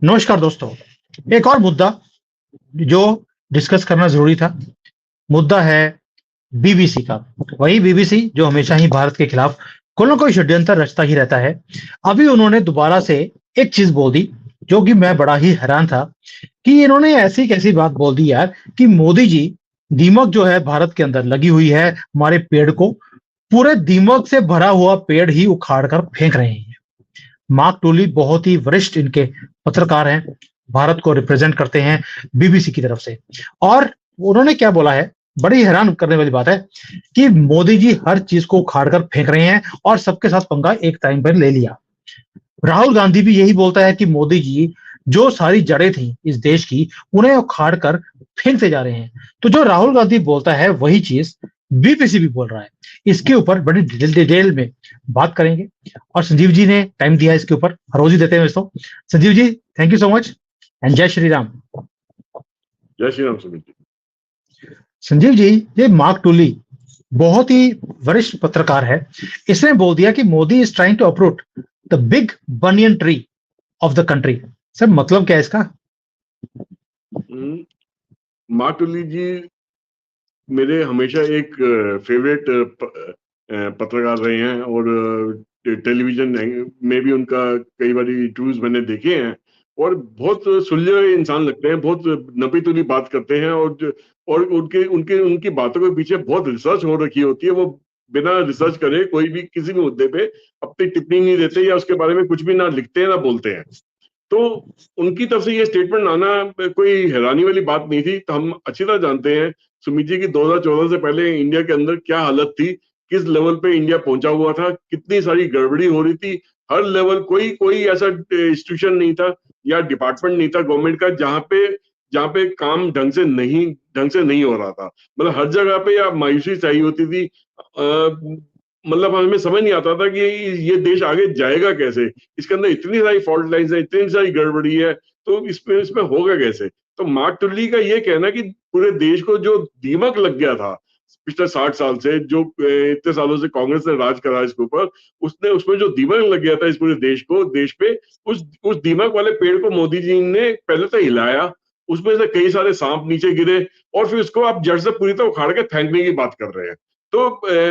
नमस्कार दोस्तों। एक और मुद्दा जो डिस्कस करना जरूरी था, मुद्दा है बीबीसी का। वही बीबीसी जो हमेशा ही भारत के खिलाफ कोई ना कोई षड्यंत्र रचता ही रहता है। अभी उन्होंने दोबारा से एक चीज बोल दी जो कि मैं बड़ा ही हैरान था कि इन्होंने ऐसी कैसी बात बोल दी यार, कि मोदी जी दीमक जो है भारत के अंदर लगी हुई है, हमारे पेड़ को, पूरे दीमक से भरा हुआ पेड़ ही उखाड़ कर फेंक रहे हैं। मार्क टूली बहुत ही वरिष्ठ इनके पत्रकार हैं, भारत को रिप्रेजेंट करते हैं बीबीसी की तरफ से। और उन्होंने क्या बोला है, बड़ी हैरान करने वाली बात है कि मोदी जी हर चीज को उखाड़ कर फेंक रहे हैं और सबके साथ पंगा एक टाइम पर ले लिया। राहुल गांधी भी यही बोलता है कि मोदी जी जो सारी जड़ें थी इस देश की, उन्हें उखाड़ कर फेंकते जा रहे हैं। तो जो राहुल गांधी बोलता है वही चीज बीबीसी भी बोल रहा है। इसके ऊपर बड़ी डिटेल में बात करेंगे और संजीव जी ने टाइम दिया इसके ऊपर, हर रोज ही देते हैं दोस्तों। Sanjeev ji, thank you so much and जय श्री राम। जय श्री राम सुमित जी। संजीव जी, ये मार्क टूली बहुत ही वरिष्ठ पत्रकार है, इसने बोल दिया कि Modi is trying to uproot the big banyan tree of the country. Sir मतलब क्या है इसका? मार्क टूली जी मेरे हमेशा एक फेवरेट पत्रकार रहे हैं और टेलीविजन में भी उनका कई बार इंटरव्यूज मैंने देखे हैं और बहुत सुलझे इंसान लगते हैं, बहुत नपी तुली बात करते हैं और उनकी बातों के पीछे बहुत रिसर्च हो रखी होती है। वो बिना रिसर्च करे कोई भी किसी भी मुद्दे पे अपनी टिप्पणी नहीं देते या उसके बारे में कुछ भी ना लिखते हैं ना बोलते हैं। तो उनकी तरफ से ये स्टेटमेंट आना कोई हैरानी वाली बात नहीं थी। तो हम अच्छी तरह जानते हैं सुमित जी की 2014 से पहले इंडिया के अंदर क्या हालत थी, किस लेवल पे इंडिया पहुंचा हुआ था, कितनी सारी गड़बड़ी हो रही थी। हर लेवल कोई ऐसा इंस्टीट्यूशन नहीं था या डिपार्टमेंट नहीं था गवर्नमेंट का जहाँ पे काम ढंग से नहीं हो रहा था। मतलब हर जगह पे या मायूसी चाहिए होती थी। मतलब हमें समझ नहीं आता था कि ये देश आगे जाएगा कैसे, इसके अंदर इतनी सारी फॉल्ट लाइन्स है, इतनी सारी गड़बड़ी है, तो इसमें होगा कैसे। तो मार्क टुल्ली का ये कहना कि पूरे देश को जो दीमक लग गया था पिछले 60 साल से, जो इतने सालों से कांग्रेस ने राज करा इसके ऊपर, उसमें जो दीमक लग गया था इस पूरे देश पे, उस दीमक वाले पेड़ को मोदी जी ने पहले तो हिलाया, उसमें से कई सारे सांप नीचे गिरे और फिर उसको आप जड़ से पूरी तरह उखाड़ के फेंकने की बात कर रहे हैं। तो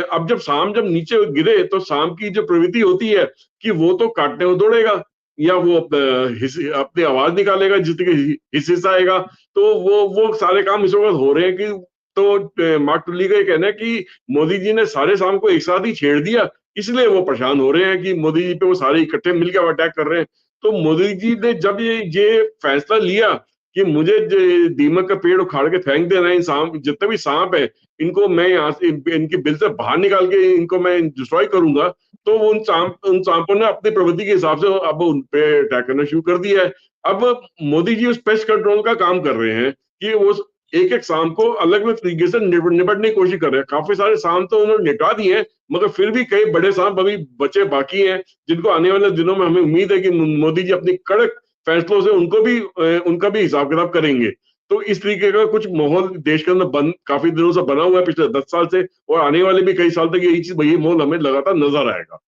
अब जब नीचे गिरे तो सांप की जो प्रवृत्ति होती है कि वो तो काटने को दौड़ेगा या वो अपनी आवाज निकालेगा जिसके हिस्सा आएगा। तो वो सारे काम इस वक्त हो रहे हैं कि तो मार्क टुल्ली का ये कहना है कि मोदी जी ने सारे सांप को एक साथ ही छेड़ दिया, इसलिए वो परेशान हो रहे हैं कि मोदी जी पे वो सारे इकट्ठे मिलकर अटैक कर रहे हैं। तो मोदी जी ने जब ये फैसला लिया कि मुझे दीमक का पेड़ उखाड़ के फेंक देना है, सांप जितने भी सांप है इनको मैं यहाँ से इनके बिल से बाहर निकाल के इनको मैं डिस्ट्रॉय करूंगा, तो उन सांपों ने अपनी प्रवृत्ति के हिसाब से अब उन पे अटैक करना शुरू कर दिया है। अब मोदी जी उस पेस्ट कंट्रोल का काम कर रहे हैं कि वो एक एक सांप को अलग अलग तरीके से निपटने की कोशिश कर रहे हैं। काफी सारे सांप तो उन्होंने निपटा दिए हैं, मगर फिर भी कई बड़े सांप अभी बचे बाकी हैं, जिनको आने वाले दिनों में हमें उम्मीद है कि मोदी जी अपनी कड़क फैसलों से उनका भी हिसाब किताब करेंगे। तो इस तरीके का कुछ माहौल देश के अंदर काफी दिनों से बना हुआ है पिछले 10 साल से, और आने वाले भी कई साल तक यही माहौल हमें लगातार नजर आएगा।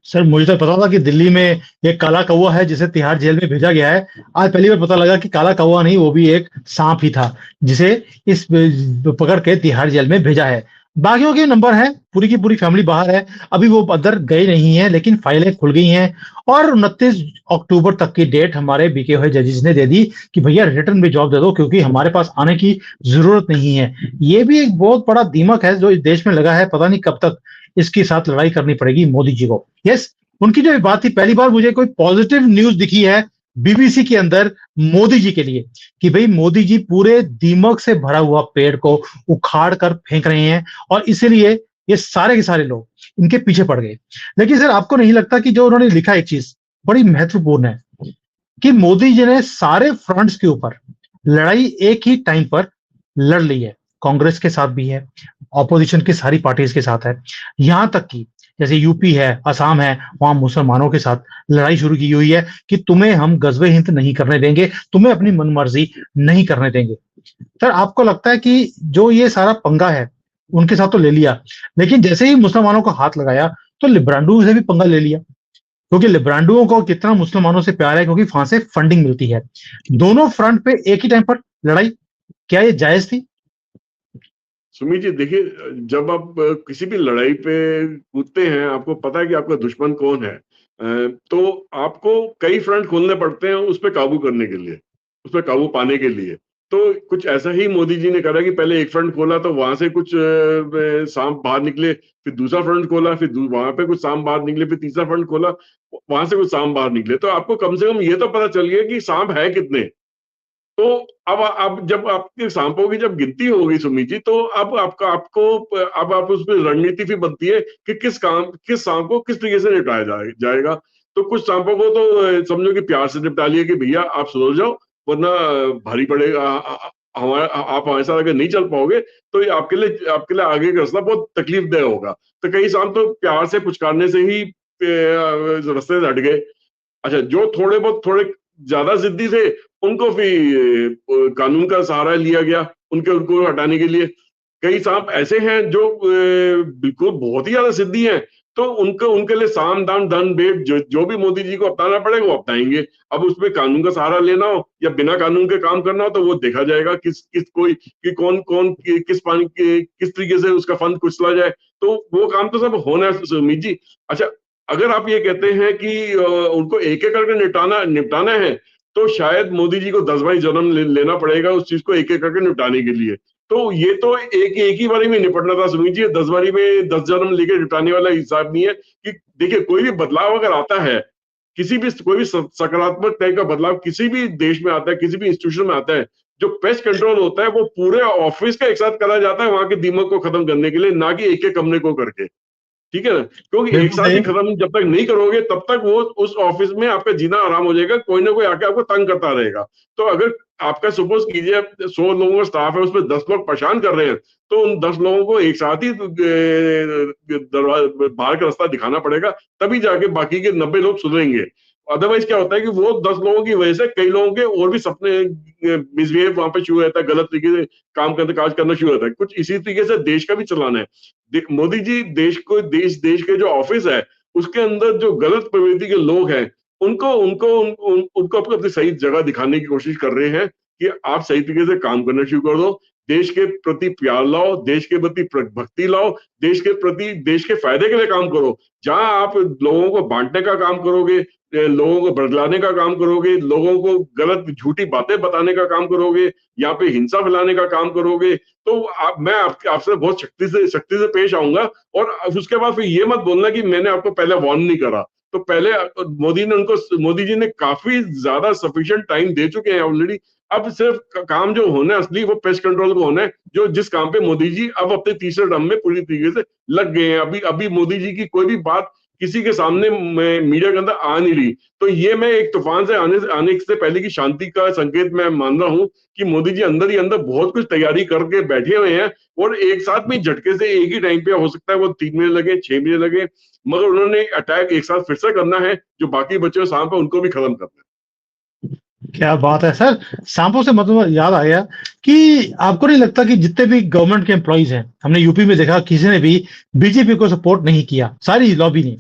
सर मुझे तो पता था कि दिल्ली में एक काला कौवा है जिसे तिहाड़ जेल में भेजा गया है। आज पहली बार पता लगा कि काला कौवा नहीं, वो भी एक सांप ही था जिसे इस पकड़ के तिहाड़ जेल में भेजा है। बाकियों के नंबर है, पूरी की पूरी फैमिली बाहर है, अभी वो अंदर गए नहीं है, लेकिन फाइलें खुल गई हैं और 29 अक्टूबर तक की डेट हमारे बिके हुए जजेस ने दे दी कि भैया रिटर्न में जॉब दे दो, क्योंकि हमारे पास आने की जरूरत नहीं है। ये भी एक बहुत बड़ा दीमक है जो इस देश में लगा है, पता नहीं कब तक इसके साथ लड़ाई करनी पड़ेगी मोदी जी को। यस, उनकी जो बात थी, पहली बार मुझे कोई पॉजिटिव न्यूज दिखी है बीबीसी के अंदर मोदी जी के लिए कि भाई मोदी जी पूरे दीमक से भरा हुआ पेड़ को उखाड़ कर फेंक रहे हैं और इसीलिए ये सारे के सारे लोग इनके पीछे पड़ गए। लेकिन सर आपको नहीं लगता कि जो उन्होंने लिखा एक चीज बड़ी महत्वपूर्ण है कि मोदी जी ने सारे फ्रंट्स के ऊपर लड़ाई एक ही टाइम पर लड़ ली है, कांग्रेस के साथ भी है, ऑपोजिशन की सारी पार्टीज के साथ है, यहां तक कि जैसे यूपी है, असम है, वहां मुसलमानों के साथ लड़ाई शुरू की हुई है कि तुम्हें हम गजबे हिंद नहीं करने देंगे, तुम्हें अपनी मनमर्जी नहीं करने देंगे। सर आपको लगता है कि जो ये सारा पंगा है उनके साथ तो ले लिया, लेकिन जैसे ही मुसलमानों को हाथ लगाया तो लिब्रांडू से भी पंगा ले लिया, क्योंकि लिब्रांडुओं को कितना मुसलमानों से प्यार है, क्योंकि वहां से फंडिंग मिलती है। दोनों फ्रंट पे एक ही टाइम पर लड़ाई, क्या ये जायज थी? सुमित जी देखिए, जब आप किसी भी लड़ाई पे कूदते हैं, आपको पता है कि आपका दुश्मन कौन है, तो आपको कई फ्रंट खोलने पड़ते हैं उस पर काबू करने के लिए, उस पर काबू पाने के लिए। तो कुछ ऐसा ही मोदी जी ने करा कि पहले एक फ्रंट खोला तो वहां से कुछ सांप बाहर निकले, फिर दूसरा फ्रंट खोला, फिर वहां पे कुछ सांप बाहर निकले, फिर तीसरा फ्रंट खोला, वहां से कुछ सांप बाहर निकले। तो आपको कम से कम ये तो पता चल गया कि सांप है कितने। तो अब जब आपके सांपों की जब गिनती होगी सुमित जी, तो अब आपका आपको अब आप उसमें रणनीति भी बनती है कि किस सांप को किस तरीके से निपटाया जाएगा। तो कुछ सांपों को तो समझो कि प्यार से निपटा लिया कि भैया आप सुधर जाओ, वरना भारी पड़ेगा, हमारा आप हमारे साथ अगर नहीं चल पाओगे तो ये आपके लिए आगे का रास्ता बहुत तकलीफदेह होगा। तो कई सांप तो प्यार से पुचकारने से ही रास्ते से हट गए। अच्छा, जो थोड़े ज्यादा जिद्दी थे, उनको फिर कानून का सहारा लिया गया उनको हटाने के लिए। कई सांप ऐसे हैं जो बिल्कुल बहुत ही ज्यादा जिद्दी हैं, तो उनको उनके लिए साम दाम दंड भेद जो भी मोदी जी को अपनाना पड़ेगा वो अपनाएंगे। अब उसमें कानून का सहारा लेना हो या बिना कानून के काम करना हो तो वो देखा जाएगा किस किस कोई कि कौन कौन किस तरीके से उसका फंड कुचला जाए। तो वो काम तो सब होना है सुमीत जी। अच्छा, अगर आप ये कहते हैं कि उनको एक एक करके निपटाना है, तो शायद मोदी जी को 10 बार जन्म लेना पड़ेगा उस चीज को एक एक करके निपटाने के लिए। तो ये तो एक ही बारी में निपटना था सुनील जी, 10 बारी में 10 जन्म लेके निपटाने वाला हिसाब नहीं है। कि देखिए, कोई भी बदलाव अगर आता है, कोई भी सकारात्मक टाइप का बदलाव किसी भी देश में आता है, किसी भी इंस्टीट्यूशन में आता है, जो पेस्ट कंट्रोल होता है वो पूरे ऑफिस का एक साथ करा जाता है वहां के दीमक को खत्म करने के लिए, ना कि एक एक कमरे को करके। ठीक है ना, क्योंकि एक बिल्कुल साथ ही सही। खत्म जब तक नहीं करोगे तब तक वो उस ऑफिस में आपका जीना आराम हो जाएगा, कोई ना कोई आके आपको तंग करता रहेगा। तो अगर आपका सपोज कीजिए 100 लोगों का स्टाफ है, उसमें 10 लोग परेशान कर रहे हैं, तो उन 10 लोगों को एक साथ ही बाहर का रास्ता दिखाना पड़ेगा, तभी जाके बाकी के 90 लोग सुधरेंगे। अदरवाइज क्या होता है कि वो 10 लोगों की वजह से कई लोगों के और भी सपने मिसबिहेव वहां पे शुरू रहता है, गलत तरीके से काज करना शुरू होता है। कुछ इसी तरीके से देश का भी चलाना है। मोदी जी देश के जो ऑफिस है उसके अंदर जो गलत प्रवृत्ति के लोग हैं, उनको अपनी सही जगह दिखाने की कोशिश कर रहे हैं कि आप सही तरीके से काम करना शुरू कर दो, देश के प्रति प्यार लाओ, देश के प्रति भक्ति लाओ, देश के फायदे के लिए काम करो। जहां आप लोगों को बांटने का काम करोगे, लोगों को बदलाने का काम करोगे, लोगों को गलत झूठी बातें बताने का काम करोगे, यहाँ पे हिंसा फैलाने का काम करोगे, तो मैं आपसे बहुत शक्ति से पेश आऊंगा। और उसके बाद फिर ये मत बोलना कि मैंने आपको पहले वार्न नहीं करा। तो पहले मोदी जी ने काफी ज्यादा सफिशिएंट टाइम दे चुके हैं ऑलरेडी। अब सिर्फ काम जो होना है असली, वो पेस्ट कंट्रोल को होना है, जिस काम पे मोदी जी अब अपने तीसरे टर्म में पूरी तरीके से लग गए हैं। अभी अभी मोदी जी की कोई भी बात किसी के सामने मीडिया के अंदर आ नहीं रही। तो ये मैं एक तूफान से आने से पहले की शांति का संकेत मैं मान रहा हूँ कि मोदी जी अंदर ही अंदर बहुत कुछ तैयारी करके बैठे हुए हैं। और एक साथ में झटके से एक ही टाइम पे हो सकता है वो 3 महीने लगे, 6 महीने लगे, मगर उन्होंने अटैक एक साथ फिर से करना है, जो बाकी बचे हुए सांप है उनको भी खत्म करना है। क्या बात है सर। सांपों से मतलब याद आया कि आपको नहीं लगता कि जितने भी गवर्नमेंट के एम्प्लॉइज हैं, हमने यूपी में देखा किसी ने भी बीजेपी को सपोर्ट नहीं किया, सारी लॉबी ने।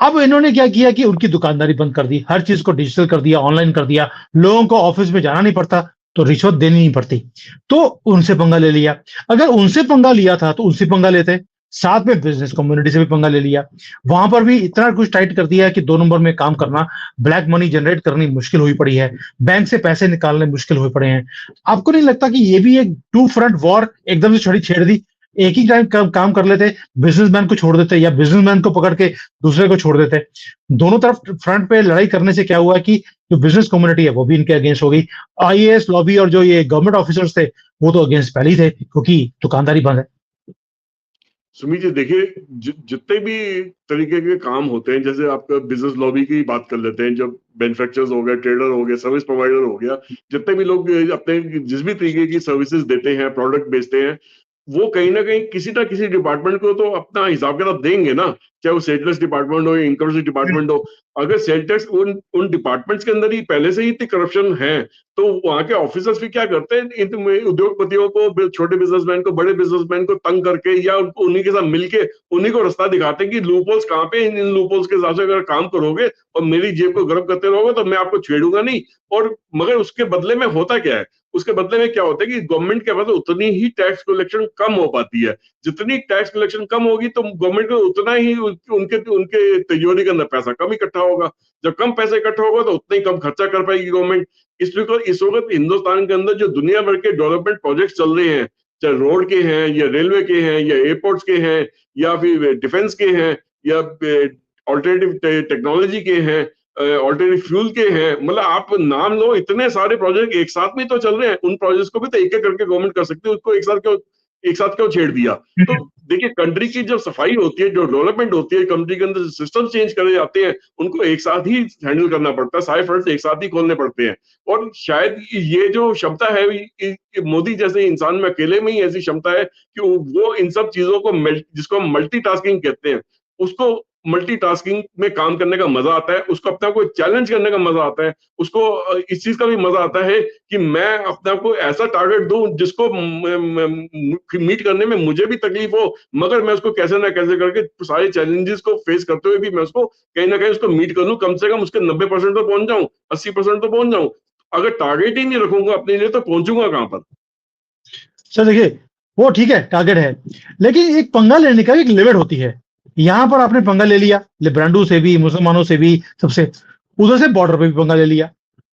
अब इन्होंने क्या किया कि उनकी दुकानदारी बंद कर दी, हर चीज को डिजिटल कर दिया, ऑनलाइन कर दिया, लोगों को ऑफिस में जाना नहीं पड़ता, तो रिश्वत देनी नहीं पड़ती, तो उनसे पंगा ले लिया। अगर उनसे पंगा लिया था तो उनसे पंगा लेते, साथ में बिजनेस कम्युनिटी से भी पंगा ले लिया। वहां पर भी इतना कुछ टाइट कर दिया है कि 2 नंबर में काम करना, ब्लैक मनी जनरेट करनी मुश्किल हुई पड़ी है, बैंक से पैसे निकालने मुश्किल हुए पड़े हैं। आपको नहीं लगता कि ये भी एक टू फ्रंट वॉर एकदम से छेड़ दी? एक ही टाइम काम कर लेते, बिजनेसमैन को छोड़ देते या बिजनेसमैन को पकड़ के दूसरे को छोड़ देते। दोनों तरफ फ्रंट पे लड़ाई करने से क्या हुआ कि जो बिजनेस कम्युनिटी है वो भी इनके अगेंस्ट हो गई, आईएएस लॉबी और जो ये गवर्नमेंट ऑफिसर्स थे वो तो अगेंस्ट पहले ही थे, क्योंकि दुकानदारी बंद है। सुमित जी देखिए, जितने भी तरीके के काम होते हैं, जैसे आपका बिजनेस लॉबी की बात कर लेते हैं, जब मैन्युफैक्चरर्स हो गए, ट्रेडर हो गए, सर्विस प्रोवाइडर हो गया, जितने भी लोग अपने जिस भी तरीके की सर्विसेज देते हैं, प्रोडक्ट बेचते हैं, वो कहीं ना कहीं किसी ना किसी डिपार्टमेंट को तो अपना हिसाब किताब देंगे ना, चाहे वो सेल टैक्स डिपार्टमेंट हो या इनकम टैक्स डिपार्टमेंट हो। अगर सेल टैक्स उन उन डिपार्टमेंट्स के अंदर ही पहले से ही इतनी करप्शन है, तो वहां के ऑफिसर्स भी क्या करते हैं, उद्योगपतियों को, छोटे बिजनेसमैन को, बड़े बिजनेसमैन को तंग करके या उन्हीं के साथ मिलके उन्हीं को रास्ता दिखाते हैं कि लूपहोल्स कहाँ पे, इन लूपहोल्स के हिसाब से अगर काम करोगे और मेरी जेब को गर्म करते रहोगे तो मैं आपको छेड़ूंगा नहीं। और मगर उसके बदले में होता क्या है, उसके बदले में क्या होता है कि गवर्नमेंट के पास उतनी ही टैक्स कलेक्शन कम हो पाती है। जितनी टैक्स कलेक्शन कम होगी तो गवर्नमेंट को उतना ही उनके उनके तिजोरी के अंदर पैसा कम इकट्ठा होगा। जब कम पैसा इकट्ठा होगा तो उतना ही कम खर्चा कर पाएगी गवर्नमेंट। इसलिए इस वक्त हिंदुस्तान के अंदर जो दुनिया भर के डेवलपमेंट प्रोजेक्ट चल रहे हैं, चाहे रोड के हैं या रेलवे के हैं या एयरपोर्ट्स के हैं या फिर डिफेंस के हैं या ऑल्टरनेटिव टेक्नोलॉजी के हैं, ऑल्टरनेटिव फ्यूल के हैं, मतलब आप नाम लो, इतने सारे प्रोजेक्ट एक साथ में तो चल रहे हैं। उन प्रोजेक्ट्स को भी तो एक एक करके गवर्नमेंट कर सकती है, उसको एक साथ क्यों छेड़ दिया? तो देखिए, कंट्री की जब सफाई होती है, जो डेवलपमेंट होती है, कंट्री के अंदर सिस्टम चेंज करे जाते हैं, उनको एक साथ ही हैंडल करना पड़ता है, सारे फ्रंट एक साथ ही खोलने पड़ते हैं। और शायद ये जो क्षमता है मोदी जैसे इंसान में अकेले में ही ऐसी क्षमता है कि वो इन सब चीजों को जिसको हम मल्टीटास्किंग कहते हैं, उसको मल्टीटास्किंग में काम करने का मजा आता है, उसको अपने आप को चैलेंज करने का मजा आता है, उसको इस चीज का भी मजा आता है कि मैं अपने आप को ऐसा टारगेट दूं जिसको मीट करने में मुझे भी तकलीफ हो, मगर मैं उसको कैसे ना कैसे करके सारे चैलेंजेस को फेस करते हुए भी मैं उसको कहीं ना कहीं उसको मीट कर लूं, कम से कम उसके 90% तो पहुंच जाऊं, 80% तो पहुंच जाऊं। अगर टारगेट ही नहीं रखूंगा अपने लिए तो पहुंचूंगा कहां पर? सर देखिए, वो ठीक है, टारगेट है, लेकिन एक पंगा लेने का एक लिमिट होती है। यहां पर आपने पंगा ले लिया, लिब्रांडू से भी, मुसलमानों से भी, सबसे, उधर से बॉर्डर पे भी पंगा ले लिया,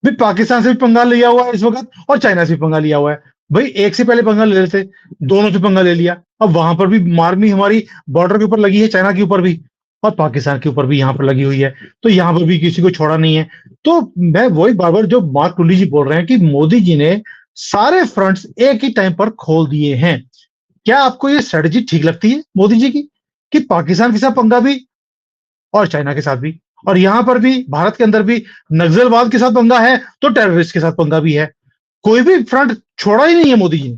भाई पाकिस्तान से भी पंगा लिया हुआ है इस वक्त, और चाइना से भी पंगा लिया हुआ है। भाई एक से पहले पंगा ले लेते, दोनों से पंगा ले लिया, अब वहां पर भी मारमी हमारी बॉर्डर के ऊपर लगी है, चाइना के ऊपर भी, और पाकिस्तान के ऊपर भी यहाँ पर लगी हुई है, तो यहाँ पर भी किसी को छोड़ा नहीं है। तो मैं वही बार बार जो मार्क टूली जी बोल रहे हैं कि मोदी जी ने सारे फ्रंट्स एक ही टाइम पर खोल दिए हैं। क्या आपको ये स्ट्रेटजी ठीक लगती है मोदी जी की, कि पाकिस्तान के साथ पंगा भी और चाइना के साथ भी, और यहां पर भी भारत के अंदर भी नक्सलवाद के साथ पंगा है तो टेररिस्ट के साथ पंगा भी है, कोई भी फ्रंट छोड़ा ही नहीं है मोदी जी ने?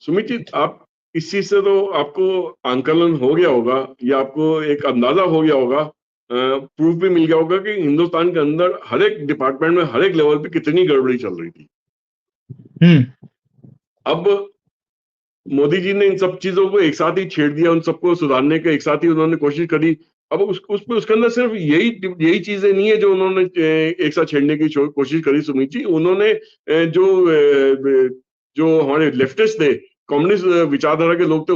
सुमित जी, आप इस चीज से तो आपको आंकलन हो गया होगा या आपको एक अंदाजा हो गया होगा, प्रूफ भी मिल गया होगा कि हिंदुस्तान के अंदर हर एक डिपार्टमेंट में हर एक लेवल पे कितनी गड़बड़ी चल रही थी। हम्म। अब मोदी जी ने इन सब चीजों को एक साथ ही छेड़ दिया, उन सबको सुधारने के एक साथ ही उन्होंने कोशिश करी। अब उसके अंदर सिर्फ यही यही चीजें नहीं है जो उन्होंने एक साथ छेड़ने की कोशिश करी सुमित जी। उन्होंने जो हमारे लेफ्टिस्ट थे, कम्युनिस्ट विचारधारा के लोग थे,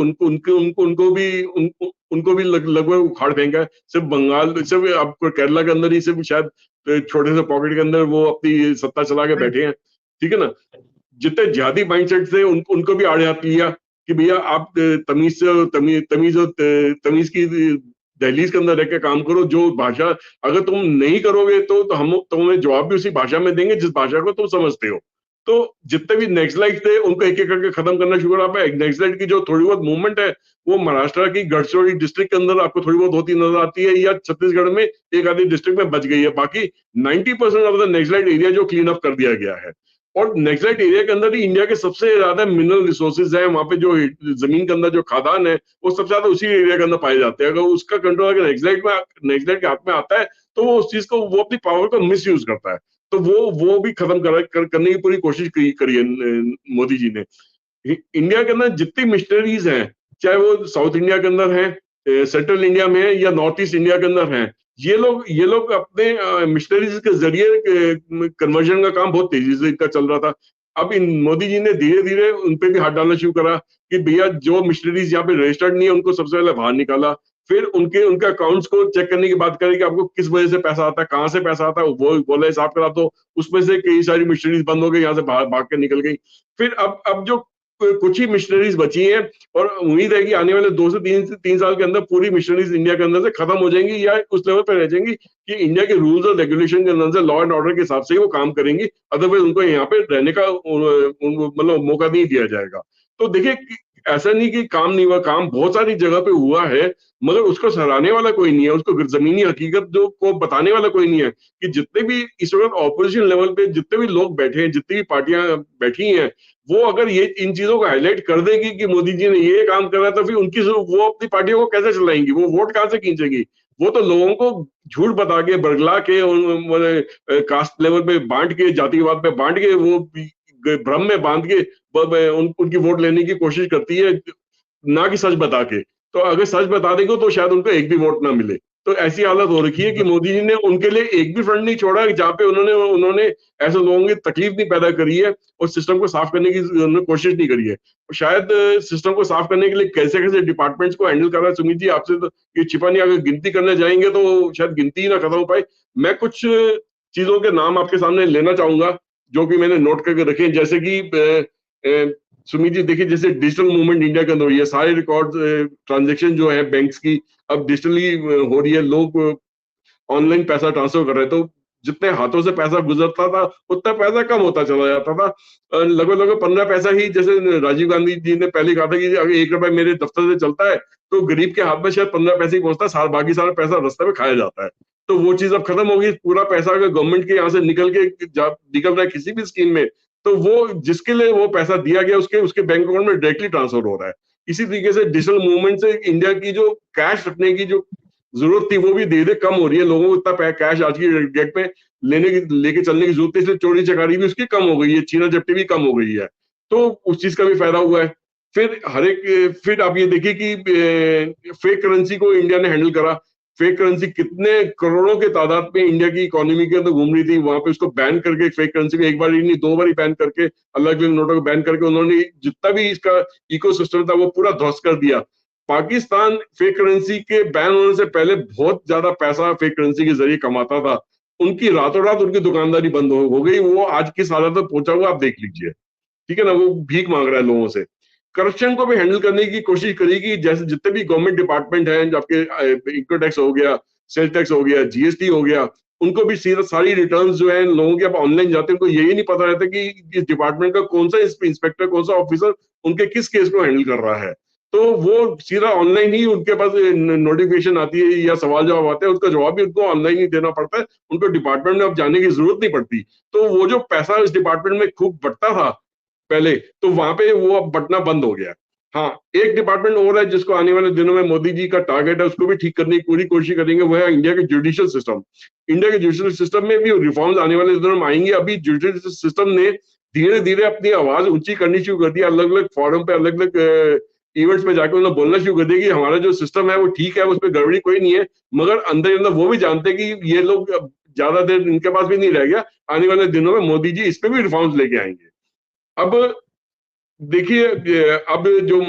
उनको भी लगभग उखाड़ फेंका है। सिर्फ बंगाल, सिर्फ आपको केरला के अंदर ही सिर्फ शायद छोटे से पॉकेट के अंदर वो अपनी सत्ता चला के बैठे हैं, ठीक है ना। जितने जिहादी माइंडसेट थे उनको भी आड़े हाथ लिया कि भैया आप तमीज की दहलीज के अंदर रह के काम करो। जो भाषा अगर तुम नहीं करोगे तो हम तुम्हें जवाब भी उसी भाषा में देंगे जिस भाषा को तुम समझते हो। तो जितने भी नेक्सलाइट थे उनको एक एक करके खत्म करना शुरू करा पाए। नेक्सलाइट की जो थोड़ी बहुत मूवमेंट है वो महाराष्ट्र की गढ़चिरोली डिस्ट्रिक्ट के अंदर आपको थोड़ी बहुत होती नजर आती है, या छत्तीसगढ़ में एक आधी डिस्ट्रिक्ट में बच गई है। बाकी 90% ऑफ द नेक्सलाइट एरिया जो क्लीन अप कर दिया गया है। और नेक्सलाइट एरिया के अंदर ही इंडिया के सबसे ज्यादा मिनरल रिसोर्सेज हैं। वहां पे जो जमीन के अंदर जो खादान है वो सबसे ज्यादा उसी एरिया के अंदर पाए जाते हैं। अगर उसका कंट्रोल अगर नेक्सलाइट के हाथ में आता है तो वो उस चीज को, वो अपनी पावर को मिस यूज करता है। तो वो भी खत्म करने की पूरी कोशिश करी है मोदी जी ने। इंडिया के अंदर जितनी मिशनरीज हैं, चाहे वो साउथ इंडिया के अंदर है, सेंट्रल इंडिया में है, या नॉर्थ ईस्ट इंडिया के अंदर है, ये लोग अपने मिशनरीज के जरिए कन्वर्जन का काम बहुत तेजी से इनका चल रहा था। अब इन मोदी जी ने धीरे धीरे उन पे भी हाथ डालना शुरू करा कि भैया जो मिशनरीज यहाँ पे रजिस्टर्ड नहीं है उनको सबसे पहले बाहर निकाला। फिर उनके अकाउंट्स को चेक करने की बात करें कि आपको किस वजह से पैसा आता है, कहाँ से पैसा आता है, वो बोला हिसाब करा, तो उसमें से कई सारी मिशनरीज बंद हो गई, यहाँ से भाग के निकल गई। फिर अब जो कुछ ही मिशनरीज बची हैं, और उम्मीद है कि आने वाले 2 से 3 साल के अंदर पूरी मिशनरीज इंडिया के अंदर से खत्म हो जाएंगी, या उस लेवल पर रह जाएंगी कि इंडिया के रूल्स और रेगुलेशन के अंदर से, लॉ एंड ऑर्डर के हिसाब से ही वो काम करेंगी। अदरवाइज उनको यहाँ पे रहने का मतलब मौका नहीं दिया जाएगा। तो देखिए ऐसा नहीं कि काम नहीं हुआ, काम बहुत सारी जगह पे हुआ है, मगर उसको सराहने वाला कोई नहीं है, उसको जमीनी हकीकत जो को बताने वाला कोई नहीं है कि जितने भी इस वक्त ऑपोजिशन लेवल पे जितने भी लोग बैठे हैं, जितनी भी पार्टियां बैठी हैं, वो अगर ये इन चीजों को हाईलाइट कर देगी कि मोदी जी ने ये काम करा, तो फिर उनकी वो अपनी पार्टियों को कैसे चलाएंगी, वो वोट कहां से खींचेगी? वो तो लोगों को झूठ बता के, बरगला के, कास्ट लेवल पे बांट के, जातिवाद पे बांट के, वो भ्रम में बांध के उनकी वोट लेने की कोशिश करती है, ना कि सच बता के। तो अगर सच बता देंगे तो शायद उनको एक भी वोट ना मिले। तो ऐसी हालत हो रखी है कि मोदी जी ने उनके लिए एक भी फंड नहीं छोड़ा जहाँ पे उन्होंने ऐसे लोगों की तकलीफ नहीं पैदा करी है और सिस्टम को साफ करने की उन्होंने कोशिश नहीं करी है। शायद सिस्टम को साफ करने के लिए कैसे कैसे डिपार्टमेंट्स को हैंडल कर रहा है सुमित जी, आपसे तो ये छिपा नहीं, अगर गिनती करने जाएंगे तो शायद गिनती ही ना खत्म हो पाए। मैं कुछ चीजों के नाम आपके सामने लेना चाहूंगा जो कि मैंने नोट करके रखे हैं, जैसे कि सुमित जी देखिए, जैसे डिजिटल मूवमेंट इंडिया के अंदर हुई है, सारे रिकॉर्ड ट्रांजेक्शन जो है बैंक्स की अब डिजिटली हो रही है, लोग ऑनलाइन पैसा ट्रांसफर कर रहे हैं, तो जितने हाथों से पैसा गुजरता था उतना पैसा कम होता चला जाता था। लगभग लगभग 15 पैसा ही, जैसे राजीव गांधी जी ने पहले कहा था कि अगर 1 रुपए मेरे दफ्तर से चलता है तो गरीब के हाथ में शायद 15 पैसे ही पहुंचता है, बाकी सारा पैसा रास्ते में खाया जाता है। तो वो चीज अब खत्म हो गई, पूरा पैसा अगर गवर्नमेंट के यहाँ से निकल रहा है किसी भी स्कीम में, तो वो जिसके लिए वो पैसा दिया गया उसके बैंक अकाउंट में डायरेक्टली ट्रांसफर हो रहा है। इसी तरीके से डिजिटल मूवमेंट से इंडिया की जो कैश रखने की जो जरूरत थी वो भी धीरे धीरे कम हो रही है। लोगों को इतना कैश आज की डेट में लेके चलने की जरूरत है, इसलिए चोरी चकारी भी उसकी कम हो गई है, छीना झपटी भी कम हो गई है, तो उस चीज का भी फायदा हुआ है। फिर आप ये देखिए कि फेक करेंसी को इंडिया ने हैंडल करा। फेक करेंसी कितने करोड़ों के तादाद में इंडिया की इकोनॉमी के अंदर घूम रही थी, वहां पे उसको बैन करके, फेक करेंसी को एक बार ही नहीं 2 बार ही बैन करके, अलग अलग नोटों को बैन करके उन्होंने जितना भी इसका इकोसिस्टम था वो पूरा ध्वस्त कर दिया। पाकिस्तान फेक करेंसी के बैन होने से पहले बहुत ज्यादा पैसा फेक करेंसी के जरिए कमाता था, उनकी रातों रात उनकी दुकानदारी बंद हो गई, वो आज किस हालत में पहुंचा हुआ आप देख लीजिए, ठीक है ना। वो भीख मांग रहा है लोगों से। करप्शन को भी हैंडल करने की कोशिश करेगी, जैसे जितने भी गवर्नमेंट डिपार्टमेंट हैं, आपके इनकम टैक्स हो गया, सेल टैक्स हो गया, जीएसटी हो गया, उनको भी सीधा सारी रिटर्न्स जो है लोगों के अब ऑनलाइन जाते हैं, उनको यही नहीं पता रहता कि इस डिपार्टमेंट का कौन सा इंस्पेक्टर, कौन सा ऑफिसर उनके किस केस को हैंडल कर रहा है। तो वो सीधा ऑनलाइन ही उनके पास नोटिफिकेशन आती है या सवाल जवाब आते हैं, उसका जवाब भी उनको ऑनलाइन ही देना पड़ता है, उनको डिपार्टमेंट में अब जाने की जरूरत नहीं पड़ती। तो वो जो पैसा इस डिपार्टमेंट में खूब बटता था पहले, तो वहां पे वो अब बटना बंद हो गया। हाँ, एक डिपार्टमेंट और है जिसको आने वाले दिनों में मोदी जी का टारगेट है, उसको भी ठीक करने की पूरी कोशिश करेंगे, वो है इंडिया के जुडिशियल सिस्टम। इंडिया के जुडिशियल सिस्टम में भी रिफॉर्म्स आने वाले दिनों में आएंगे। अभी जुडिशियल सिस्टम ने धीरे धीरे अपनी आवाज ऊंची करनी शुरू कर दी, अलग अलग फोरम पे, अलग अलग इवेंट्स में जाकर उन्होंने बोलना शुरू कर दिया कि हमारा जो सिस्टम है वो ठीक है, उसमें गड़बड़ी कोई नहीं है, मगर अंदर अंदर वो भी जानते हैं कि ये लोग ज्यादा देर इनके पास भी नहीं रह गया, आने वाले दिनों में मोदी जी इस पे भी रिफॉर्म्स लेके आएंगे। अब देखिए, अब जो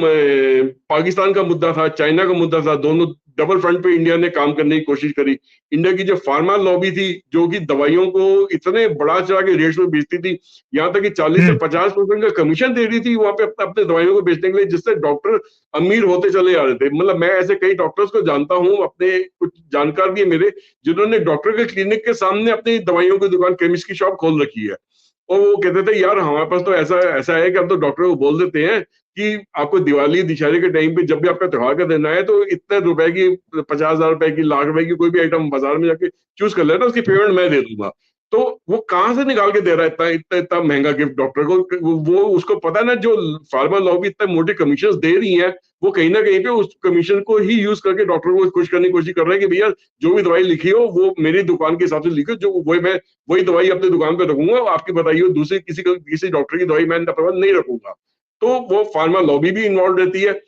पाकिस्तान का मुद्दा था, चाइना का मुद्दा था, दोनों डबल फ्रंट पे इंडिया ने काम करने की कोशिश करी। इंडिया की जो फार्मा लॉबी थी, जो कि दवाइयों को इतने बढ़ा चढ़ा के रेट्स में बेचती थी, यहाँ तक कि 40 से 50% का कमीशन दे रही थी वहां पे अपने दवाइयों को बेचने के लिए, जिससे डॉक्टर अमीर होते चले जा रहे थे। मतलब मैं ऐसे कई डॉक्टर्स को जानता हूँ, अपने कुछ जानकार भी है मेरे, जिन्होंने डॉक्टर के क्लिनिक के सामने अपनी दवाइयों की दुकान, केमिस्ट की शॉप खोल रखी है। और वो कहते थे यार हमारे पास तो ऐसा ऐसा है कि हम तो डॉक्टर को बोल देते हैं कि आपको दिवाली दशहरे के टाइम पे जब भी आपका त्योहार का दिन आए तो इतने रुपए की, 50,000 रुपए की, लाख रुपए की कोई भी आइटम बाजार में जाके चूज कर लेना, उसकी पेमेंट मैं दे दूंगा। तो वो कहाँ से निकाल के दे रहा है इतना इतना इतना महंगा गिफ्ट डॉक्टर को? वो उसको पता है ना, जो फार्मा लॉबी इतने मोटे कमीशन दे रही है, वो कहीं ना कहीं पे उस कमीशन को ही यूज करके डॉक्टर को खुश करने की कोशिश कर रहे हैं कि भैया जो भी दवाई लिखी हो वो मेरी दुकान के हिसाब से लिखो, जो वही दवाई अपनी दुकान पे रखूंगा, आपकी बताइए दूसरी किसी डॉक्टर की दवाई मैं अपने पास नहीं रखूंगा। तो वो फार्मा लॉबी भी इन्वॉल्व रहती है।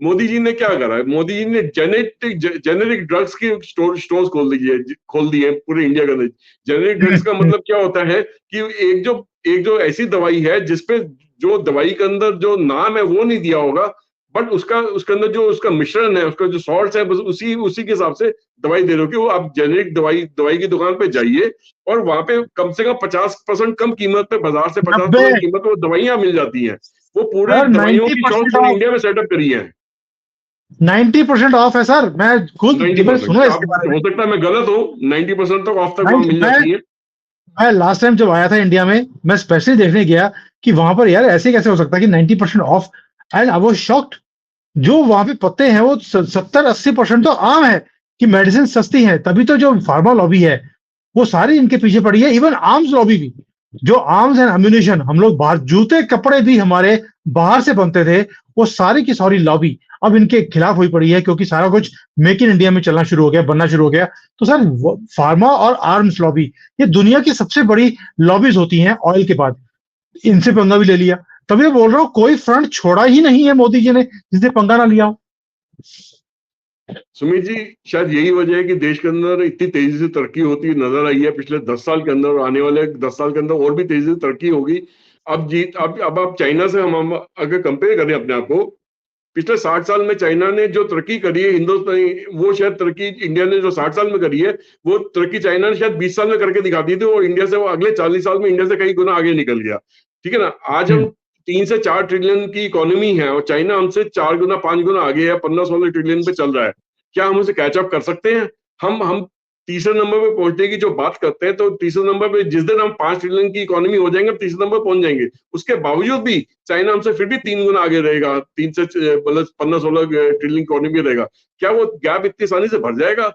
मोदी जी ने क्या करा है, मोदी जी ने जेनेरिक ड्रग्स की स्टोर्स खोल दिए पूरे इंडिया के अंदर। जेनेरिक ड्रग्स का मतलब क्या होता है कि एक जो ऐसी दवाई है जिसपे जो दवाई के अंदर जो नाम है वो नहीं दिया होगा, बट उसके अंदर जो उसका मिश्रण है, उसका जो सॉल्ट है, बस उसी के हिसाब से दवाई दे रहे हो कि वो आप जेनेरिक दवाई की दुकान पे जाइए और वहां पे कम से कम 50% कम कीमत पे, बाजार से 50% कीमत पे वो दवाइयां मिल जाती हैं। वो पूरे दवाइयों की शॉप पूरी इंडिया में सेटअप करी है। 90% ऑफ है सर, मैं खुद सुना इसके बारे में। हो सकता है मैं गलत हूँ, 90% तक ऑफ तक वहां मिल जाती है। मैं लास्ट टाइम जब आया था इंडिया में, मैं स्पेशली देखने गया कि वहां पर यार ऐसे कैसे हो सकता है कि 90% of and I was shocked, जो वहां पे पत्ते हैं वो 70-80% तो आम है कि मेडिसिन सस्ती है, तभी तो जो फार्मा लॉबी है वो सारी इनके पीछे पड़ी है। इवन आर्म्स लॉबी भी, जो आर्म्स एंड अम्यूनिशन हम लोग बाहर, जूते कपड़े भी हमारे बाहर से बनते थे, वो सारी की सारी लॉबी अब इनके खिलाफ हुई पड़ी है, क्योंकि सारा कुछ मेक इन इंडिया में चलना शुरू हो गया, बनना शुरू हो गया। तो सर फार्मा और आर्म्स लॉबी ये दुनिया की सबसे बड़ी लॉबीज होती हैं ऑयल के बाद, इनसे पंगा भी ले लिया। तभी मैं बोल रहा हूँ कोई फ्रंट छोड़ा ही नहीं है मोदी जी ने जिसने पंगा ना लिया हो। सुमित जी, शायद यही वजह है कि देश के अंदर इतनी तेजी से तरक्की होती नजर आई है पिछले 10 साल के अंदर, और आने वाले 10 साल के अंदर और भी तेजी से तरक्की होगी। अब आप चाइना से हम अगर कंपेयर करें अपने आप को, पिछले 60 साल में चाइना ने जो तरक्की करी है हिंदुस्तानी, वो शायद तरक्की इंडिया ने जो 60 साल में करी है, वो तरक्की चाइना ने शायद 20 साल में करके दिखा दी थी, और इंडिया से वो अगले 40 साल में इंडिया से कई गुना आगे निकल गया। ठीक है ना? आज हम 3 से 4 ट्रिलियन की इकोनॉमी है और चाइना हमसे 4 गुना 5 गुना आगे है, 15-16 ट्रिलियन पे चल रहा है। क्या हम उसे कैचअप कर सकते हैं? हम तीसरे नंबर पे पहुंचने की जो बात करते हैं, तो तीसरे नंबर पे जिस दिन हम 5 ट्रिलियन की इकोनॉमी हो जाएंगे, तीसरे नंबर पहुंच जाएंगे। उसके बावजूद भी चाइना हमसे फिर भी 3 गुना आगे रहेगा, 3 से मतलब 15-16 ट्रिलियन इकोनॉमी रहेगा। क्या वो गैप इतनी आसानी से भर जाएगा?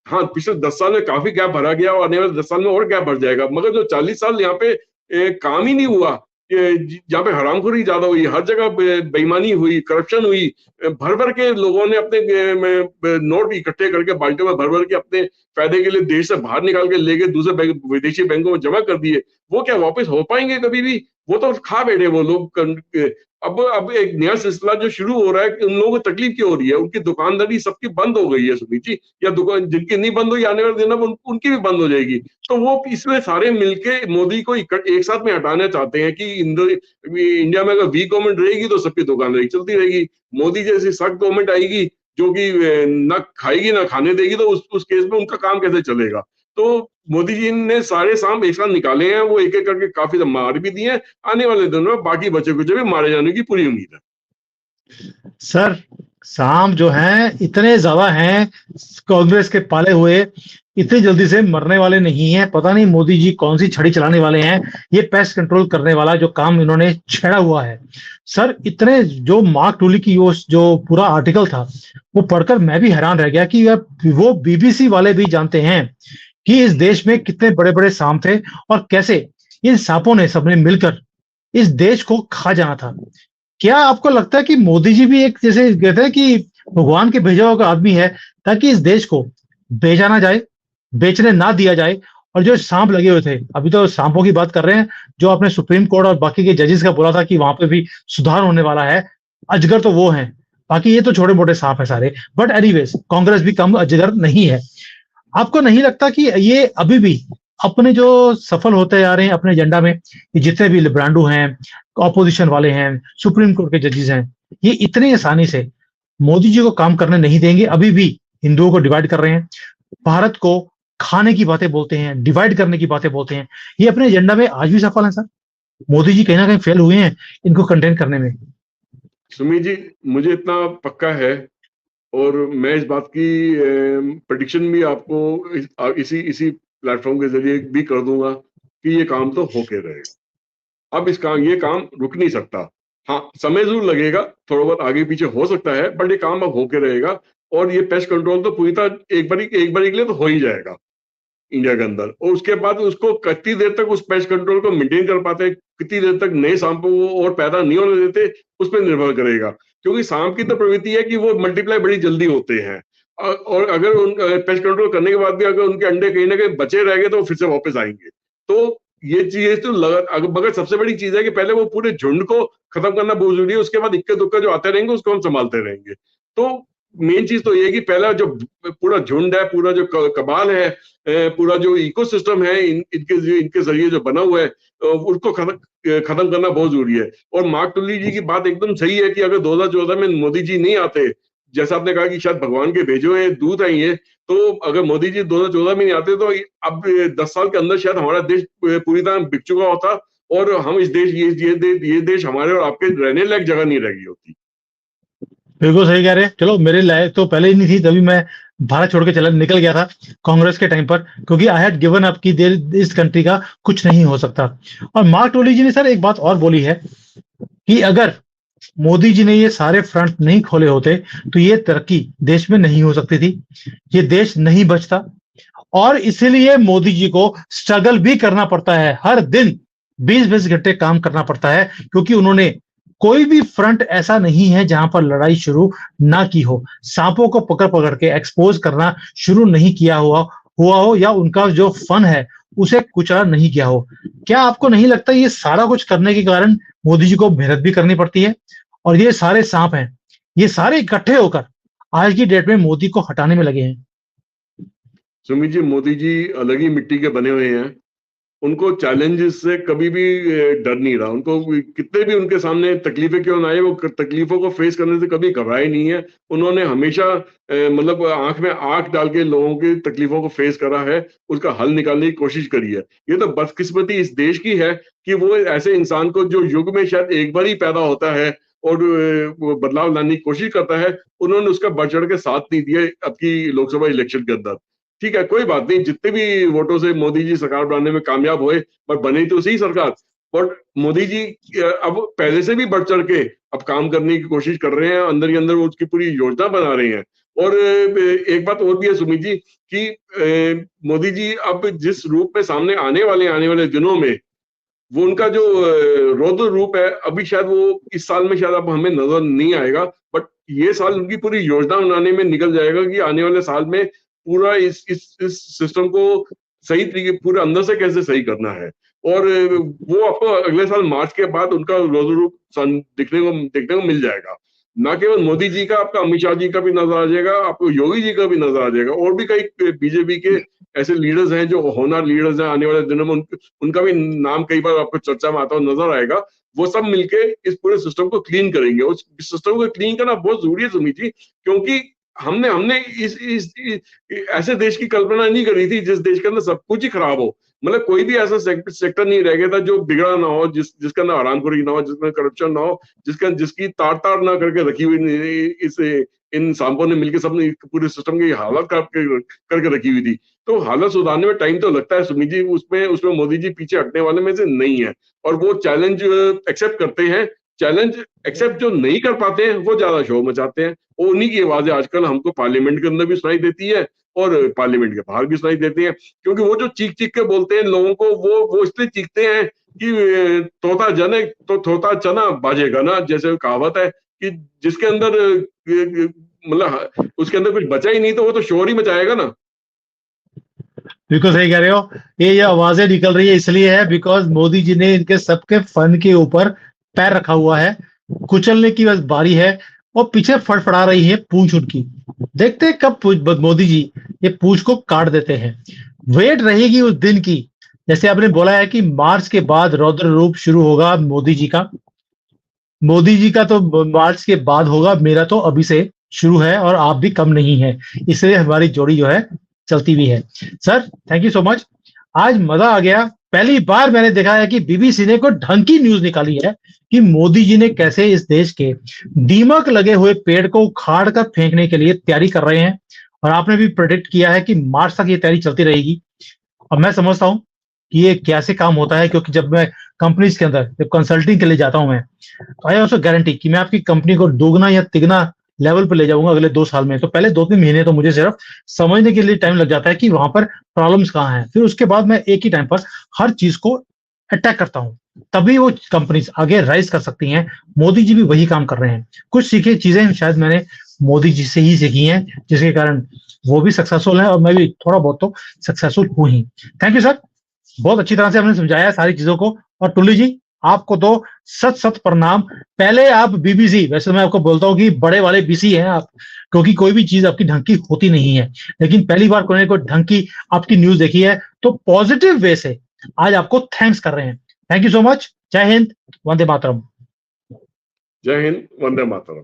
हाँ, पिछले 10 साल में काफी गैप भरा गया और आने वाले 10 साल में और गैप भर जाएगा। मगर जो 40 साल यहाँ पे काम ही नहीं हुआ, जहाँ पे हरामखोरी ज्यादा हुई, हर जगह बेईमानी हुई, करप्शन हुई, भर भर के लोगों ने अपने नोट इकट्ठे करके बाल्टी में भर भर के अपने फायदे के लिए देश से बाहर निकाल के लेके दूसरे विदेशी बैंकों में जमा कर दिए। वो क्या वापस हो पाएंगे कभी भी? वो तो खा बैठे वो लोग। अब एक नया सिलसिला जो शुरू हो रहा है, उन लोगों को तकलीफ क्यों हो रही है? उनकी दुकानदारी सबकी बंद हो गई है सुमीत जी, या दुकान जिनकी नहीं बंद हुई आने वाले दिनों में उनकी भी बंद हो जाएगी। तो वो इसमें सारे मिलके मोदी को एक साथ में हटाना चाहते हैं कि इंडिया में अगर वीक गवर्नमेंट रहेगी तो सबकी दुकानदारी चलती रहेगी। मोदी जैसी सख्त गवर्नमेंट आएगी जो कि ना खाएगी ना खाने देगी, तो उस केस में उनका काम कैसे चलेगा? तो मोदी जी ने सारे सांप एक साथ निकाले हैं, वो एक एक करके काफी मार भी दिए हैं। आने वाले दिनों में बाकी बच्चे कुछ भी मारे जाने की पूरी उम्मीद है। सर सांप जो हैं इतने ज्यादा हैं, कांग्रेस के पाले हुए, इतनी जल्दी से मरने वाले नहीं हैं। पता नहीं मोदी जी कौन सी छड़ी चलाने वाले हैं, ये पेस्ट कंट्रोल करने वाला जो काम इन्होंने छेड़ा हुआ है। सर इतने, जो मार्क टूली की जो पूरा आर्टिकल था वो पढ़कर मैं भी हैरान रह गया कि यार वो बीबीसी वाले भी जानते हैं कि इस देश में कितने बड़े बड़े सांप थे और कैसे इन सांपों ने सबने मिलकर इस देश को खा जाना था। क्या आपको लगता है कि मोदी जी भी एक, जैसे कहते हैं कि भगवान के भेजा हुआ आदमी है, ताकि इस देश को बेचा ना जाए, बेचने ना दिया जाए? और जो सांप लगे हुए थे, अभी तो सांपों की बात कर रहे हैं, जो आपने सुप्रीम कोर्ट और बाकी के जजेस का बोला था कि वहां पे भी सुधार होने वाला है, अजगर तो वो है, बाकी ये तो छोटे मोटे सांप है सारे। बट एनीवेज कांग्रेस भी कम अजगर नहीं है। आपको नहीं लगता कि ये अभी भी अपने जो सफल होते जा रहे हैं अपने एजेंडा में, ये जितने भी लिब्रांडू हैं, ऑपोजिशन वाले हैं, सुप्रीम कोर्ट के जजेस हैं, ये इतनी आसानी से मोदी जी को काम करने नहीं देंगे? अभी भी हिंदुओं को डिवाइड कर रहे हैं, भारत को खाने की बातें बोलते हैं, डिवाइड करने की बातें बोलते हैं। ये अपने एजेंडा में आज भी सफल है सर? मोदी जी कहीं ना कहीं फेल हुए हैं इनको कंटेन करने में। सुमित जी, मुझे इतना पक्का है, और मैं इस बात की प्रेडिक्शन भी आपको इसी इसी प्लेटफॉर्म के जरिए भी कर दूंगा कि ये काम तो होके रहेगा। अब ये काम रुक नहीं सकता। हाँ, समय जरूर लगेगा, थोड़ा बहुत आगे पीछे हो सकता है, बट ये काम अब होके रहेगा। और ये पेस्ट कंट्रोल तो पूरी तरह एक बार के लिए तो हो ही जाएगा इंडिया के अंदर। और उसके बाद उसको कितनी देर तक उस पेस्ट कंट्रोल को मेंटेन कर पाते हैं, कितनी देर तक नए सांपों को और पैदा नहीं होने देते, उस पर निर्भर करेगा। क्योंकि सांप की तो प्रवृत्ति है कि वो मल्टीप्लाई बड़ी जल्दी होते हैं, और अगर उन पेस्ट कंट्रोल करने के बाद भी अगर उनके अंडे कहीं ना कहीं बचे रह गए तो फिर से वापस आएंगे। तो ये चीज तो मगर सबसे बड़ी चीज है कि पहले वो पूरे झुंड को खत्म करना बहुत जरूरी है। उसके बाद इक्के दुक्का जो आते रहेंगे उसको हम संभालते रहेंगे। तो मेन चीज तो ये है कि पहला जो पूरा झुंड है, पूरा जो कबाल है, पूरा जो इकोसिस्टम है, इनके जरिए जो बना हुआ है, उसको खत्म करना बहुत जरूरी है। और मार्क टुली जी की बात एकदम सही है कि अगर 2014 में मोदी जी नहीं आते, जैसा आपने कहा कि शायद भगवान के भेजे हुए दूत आई है, तो अगर मोदी जी 2014 में नहीं आते तो अब 10 साल के अंदर शायद हमारा देश पूरी तरह बिक चुका होता, और हम इस देश ये देश हमारे और आपके रहने लायक जगह नहीं रह गई होती। बिल्कुल सही कह रहे हैं। चलो मेरे लायक तो पहले ही नहीं थी, तभी मैं भारत छोड़ के चला निकल गया था कांग्रेस के टाइम पर, क्योंकि आई हैड गिवन अप की देर इस कंट्री का कुछ नहीं हो सकता। और मार्क टोली जी ने सर एक बात और बोली है कि अगर मोदी जी ने ये सारे फ्रंट नहीं खोले होते तो ये तरक्की देश में नहीं हो सकती थी, ये देश नहीं बचता। और इसीलिए मोदी जी को स्ट्रगल भी करना पड़ता है, हर दिन 20-20 घंटे काम करना पड़ता है, क्योंकि उन्होंने कोई भी फ्रंट ऐसा नहीं है जहां पर लड़ाई शुरू ना की हो, सांपों को पकड़ पकड़ के एक्सपोज करना शुरू नहीं किया हुआ हो, या उनका जो फन है उसे कुचला नहीं किया हो। क्या आपको नहीं लगता ये सारा कुछ करने के कारण मोदी जी को मेहनत भी करनी पड़ती है? और ये सारे सांप हैं, ये सारे इकट्ठे होकर आज की डेट में मोदी को हटाने में लगे हैं। सुमित जी, मोदी जी अलग ही मिट्टी के बने हुए हैं। उनको चैलेंजेस से कभी भी डर नहीं रहा। उनको कितने भी उनके सामने तकलीफें क्यों ना आए, वो तकलीफों को फेस करने से कभी घबराए नहीं है। उन्होंने हमेशा मतलब आंख में आंख डाल के लोगों की तकलीफों को फेस करा है, उसका हल निकालने की कोशिश करी है। ये तो बदकिस्मती इस देश की है कि वो ऐसे इंसान को जो युग में शायद एक बार ही पैदा होता है और वो बदलाव लाने की कोशिश करता है, उन्होंने उसका बढ़ चढ़ के साथ नहीं दिया अब की लोकसभा इलेक्शन के अंदर। ठीक है, कोई बात नहीं, जितने भी वोटों से मोदी जी सरकार बनाने में कामयाब हुए, पर बनी तो सही सरकार। और मोदी जी अब पहले से भी बढ़ चढ़ के अब काम करने की कोशिश कर रहे हैं, अंदर ही अंदर वो उसकी पूरी योजना बना रहे हैं। और एक बात और भी है सुमित जी कि मोदी जी अब जिस रूप में सामने आने वाले दिनों में वो उनका जो रौद्र रूप है, अभी शायद वो इस साल में शायद अब हमें नजर नहीं आएगा, बट ये साल उनकी पूरी योजना बनाने में निकल जाएगा कि आने वाले साल में पूरा इस सिस्टम को सही तरीके पूरे अंदर से कैसे सही करना है। और वो आपको अगले साल मार्च के बाद उनका रौद्र रूप देखने को मिल जाएगा। ना केवल मोदी जी का, आपका अमित शाह जी का भी नजर आ जाएगा, आपको योगी जी का भी नजर आ जाएगा, और भी कई बीजेपी के ऐसे लीडर्स हैं जो होनहार लीडर्स हैं, आने वाले दिनों में उनका भी नाम कई बार आपको चर्चा में आता हुआ नजर आएगा। वो सब मिलके इस पूरे सिस्टम को क्लीन करेंगे। उस सिस्टम को क्लीन करना बहुत जरूरी है सुमित जी, क्योंकि हमने हमने इस ऐसे देश की कल्पना नहीं करी थी जिस देश के अंदर सब कुछ ही खराब हो। मतलब कोई भी ऐसा सेक्टर नहीं रह गया था जो बिगड़ा ना हो, जिसके अंदर हरामखोरी ना हो, जिसमें करप्शन ना हो, जिसकी तार तार ना करके रखी हुई इस इन सांपों ने मिलकर सबने पूरे सिस्टम की हालत करके रखी हुई थी। तो हालत सुधारने में टाइम तो लगता है सुमित जी, उसमें उसमें मोदी जी पीछे हटने वाले में से नहीं है। और वो चैलेंज एक्सेप्ट करते हैं। चैलेंज एक्सेप्ट जो नहीं कर पाते हैं वो ज्यादा शोर मचाते हैं। और उन्हीं की आवाजें आजकल हमको पार्लियामेंट के अंदर भी सुनाई देती है और पार्लियामेंट के बाहर भी सुनाई देती है। क्योंकि वो जो चीख चीख के बोलते हैं लोगों को, वो इसलिए चीखते हैं कि तोता जने तो तोता चना बाजेगा ना, जैसे कहावत है कि जिसके अंदर मतलब उसके अंदर कुछ बचा ही नहीं तो वो तो शोर ही मचाएगा ना। बिल्कुल सही कह रहे हो। ये जो आवाजें निकल रही है इसलिए है बिकॉज मोदी जी ने इनके सबके फन के ऊपर पैर रखा हुआ है, कुचलने की बस बारी है। और पीछे फड़फड़ा रही है पूंछ उनकी, देखते हैं कब मोदी जी ये पूंछ को काट देते हैं। वेट रहेगी उस दिन की, जैसे आपने बोला है कि मार्च के बाद रौद्र रूप शुरू होगा मोदी जी का। मोदी जी का तो मार्च के बाद होगा, मेरा तो अभी से शुरू है और आप भी कम नहीं है, इसलिए हमारी जोड़ी जो है चलती भी है। Sir thank you so much, आज मजा आ गया। पहली बार मैंने देखा है कि बीबीसी ने कोई ढंग की न्यूज निकाली है कि मोदी जी ने कैसे इस देश के दीमक लगे हुए पेड़ को उखाड़ कर फेंकने के लिए तैयारी कर रहे हैं। और आपने भी प्रेडिक्ट किया है कि मार्च तक ये तैयारी चलती रहेगी। और मैं समझता हूँ कि ये कैसे काम होता है, क्योंकि जब मैं कंपनीज के अंदर जब कंसल्टिंग के लिए जाता हूं मैं, तो आई ऑल्सो गारंटी कि मैं आपकी कंपनी को दोगुना या तिगुना लेवल पर ले जाऊंगा अगले 2 साल में। तो पहले 2-3 महीने तो मुझे सिर्फ समझने के लिए टाइम लग जाता है कि वहां पर प्रॉब्लम्स कहाँ हैं, फिर उसके बाद मैं एक ही टाइम पर हर चीज को अटैक करता हूँ, तभी वो कंपनीज आगे राइज कर सकती हैं। मोदी जी भी वही काम कर रहे हैं। कुछ सीखी चीजें शायद मैंने मोदी जी से ही सीखी हैं, जिसके कारण वो भी सक्सेसफुल है और मैं भी थोड़ा बहुत तो सक्सेसफुल हूं ही। थैंक यू सर, बहुत अच्छी तरह से आपने समझाया सारी चीजों को। और टुल्ली जी आपको तो सत सत प्रणाम। पहले आप बीबीसी, वैसे मैं आपको बोलता हूँ कि बड़े वाले बीसी हैं आप, क्योंकि कोई भी चीज आपकी ढंग की होती नहीं है, लेकिन पहली बार कोई कोई ढंग की आपकी न्यूज देखी है तो पॉजिटिव वे से आज आपको थैंक्स कर रहे हैं। Thank you so much. जय हिंद, वंदे मातरम। जय हिंद, वंदे मातरम।